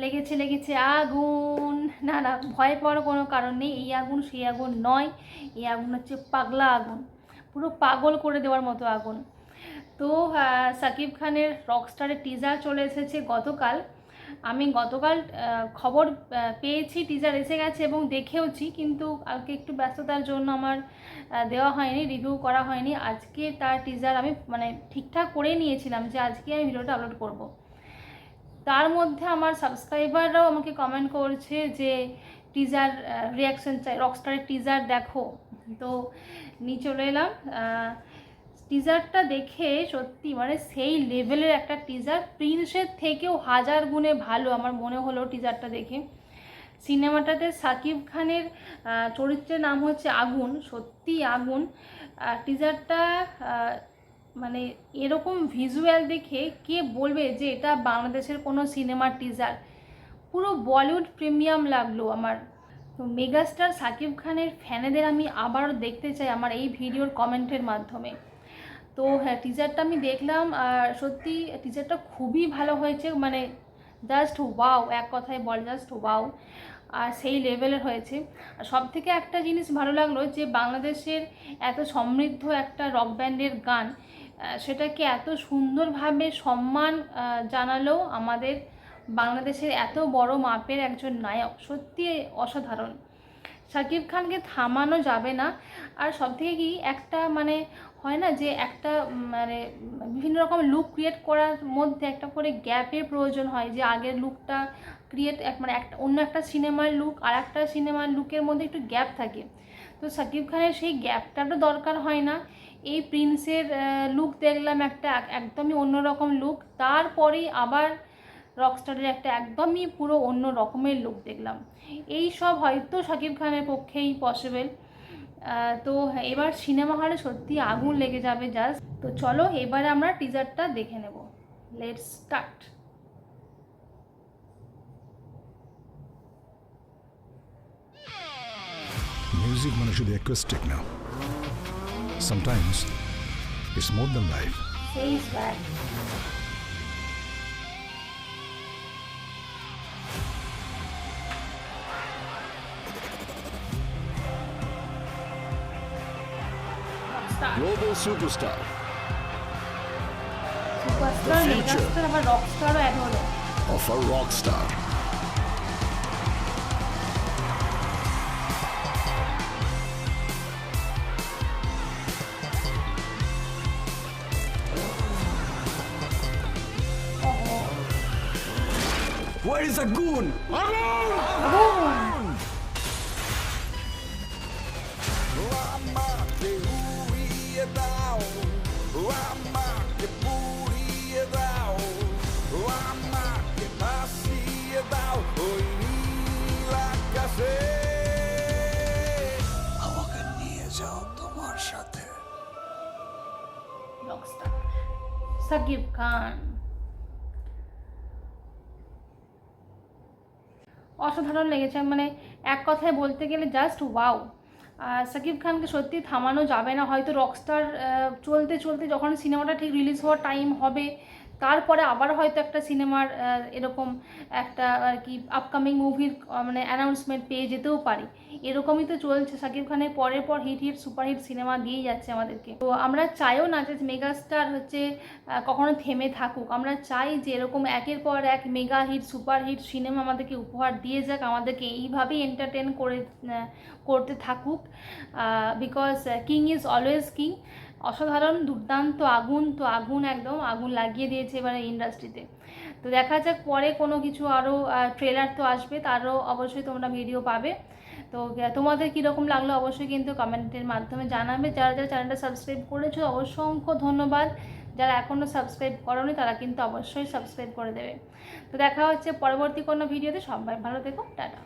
লেগেছে আগুন। না না, ভয় পাওয়ার কোনো কারণ নেই। এই আগুন সেই আগুন নয়, এই আগুন হচ্ছে পাগলা আগুন, পুরো পাগল করে দেওয়ার মতো আগুন। তো সাকিব খানের রকস্টারের টিজার চলে এসেছে গতকাল। আমি গতকাল খবর পেয়েছি, টিজার এসে গেছে এবং দেখেওছি, কিন্তু কালকে একটু ব্যস্ততার জন্য আমার দেওয়া হয়নি, রিভিউ করা হয়নি। আজকে তার টিজার আমি মানে ঠিকঠাক করে নিয়েছিলাম যে আজকে আমি ভিডিওটা আপলোড করব। তার মধ্যে আমার সাবস্ক্রাইবাররাও আমাকে কমেন্ট করছে যে টিজার রিয়াকশন চাই, রকস্টারের টিজার দেখো। তো নিয়ে চলে এলাম। টিজারটা দেখে সত্যি মানে সেই লেভেলের একটা টিজার, প্রিন্সের থেকেও হাজার গুণে ভালো আমার মনে হলো টিজারটা দেখে। সিনেমাটাতে সাকিব খানের চরিত্রের নাম হচ্ছে আগুন, সত্যি আগুন। টিজারটা মানে এরকম ভিজুয়াল দেখে কে বলবে যে এটা বাংলাদেশের কোনো সিনেমার টিজার। পুরো বলিউড প্রিমিয়াম লাগলো আমার। তো মেগাস্টার সাকিব খানের ফ্যানেদের আমি আবারও দেখতে চাই আমার এই ভিডিওর কমেন্টের মাধ্যমে। তো হ্যাঁ, টিজারটা আমি দেখলাম আর সত্যি টিজারটা খুবই ভালো হয়েছে, মানে জাস্ট ওয়াও, এক কথায় বল জাস্ট ওয়াও। আর সেই লেভেলের হয়েছে। আর সব থেকে একটা জিনিস ভালো লাগলো যে বাংলাদেশের এত সমৃদ্ধ একটা রক ব্যান্ডের গান, সেটাকে এত সুন্দরভাবে সম্মান জানালো আমাদের বাংলাদেশের এত বড় মাপের একজন নায়ক, সত্যি অসাধারণ। শাকিব খানকে থামানো যাবে না। আর সব থেকে কি একটা মানে হয় না যে একটা মানে বিভিন্ন রকম লুক ক্রিয়েট করার মধ্যে একটা করে গ্যাপের প্রয়োজন হয়, যে আগের লুকটা ক্রিয়েট মানে একটা অন্য একটা সিনেমার লুক আর একটা সিনেমার লুকের মধ্যে একটু গ্যাপ থাকে। তো শাকিব খানের সেই গ্যাপটা তো দরকার হয় না। এই প্রিন্সের লুক দেখলাম একটা একদমই অন্যরকম লুক, তারপরেই আবার রকস্টারের একটা একদমই পুরো অন্য রকমের লুক দেখলাম। এই সব হয়তো শাকিব খানের পক্ষেই পসিবল। তো এবার সিনেমা হলে সত্যি আগুন লেগে যাবে জাস্ট। তো চলো এবারে আমরা টিজারটা দেখে নেব। Let's start. মিউজিক মানে শুধু অ্যাকুস্টিক না, sometimes it's more than life. সেই sir Global superstar. Superstar, megastar, আবার রকস্টারও অ্যাড হলো। Of a rock star. Where is the goon? আমাকে নিয়ে যাও তোমার সাথে। রকস্টার সাকিব খান অসাধারণ লেগেছে, মানে এক কথায় বলতে গেলে জাস্ট ওয়াও। সাকিব খানকে সত্যি থামানো যাবে না। হয়তো রকস্টার চলতে চলতে যখন সিনেমাটা ঠিক রিলিজ হওয়ার টাইম হবে, তারপরে আবার হয়তো একটা সিনেমার এরকম একটা আর কি আপকামিং মুভির মানে অ্যানাউন্সমেন্ট পেয়ে যেতেও পারি। এরকমই তো চলছে, সাকিব খানের পরের পর হিট হিট সুপারহিট সিনেমা দিয়েই যাচ্ছে আমাদেরকে। তো আমরা চাইও না যে মেগাস্টার হচ্ছে কখনো থেমে থাকুক। আমরা চাই যে এরকম একের পর এক মেগা হিট সুপারহিট সিনেমা আমাদেরকে উপহার দিয়ে যাক, আমাদেরকে এইভাবেই এন্টারটেন করতে থাকুক। Because king is always king. অসাধারণ, দুর্দান্ত আগুন, তো আগুন একদম আগুন লাগিয়ে দিয়েছে এবারে ইন্ডাস্ট্রিতে। তো দেখা যাক পরে কোনো কিছু আরও ট্রেলার তো আসবে, তারও অবশ্যই তোমরা ভিডিও পাবে। তো তোমাদের কীরকম লাগলো অবশ্যই কিন্তু কমেন্টের মাধ্যমে জানাবে। যারা যারা চ্যানেলটা সাবস্ক্রাইব করেছো অসংখ্য ধন্যবাদ। যারা এখনও সাবস্ক্রাইব করোনি তারা কিন্তু অবশ্যই সাবস্ক্রাইব করে দেবে। তো দেখা হচ্ছে পরবর্তী কোনো ভিডিওতে। সবাই ভালো থেকো, টাটা।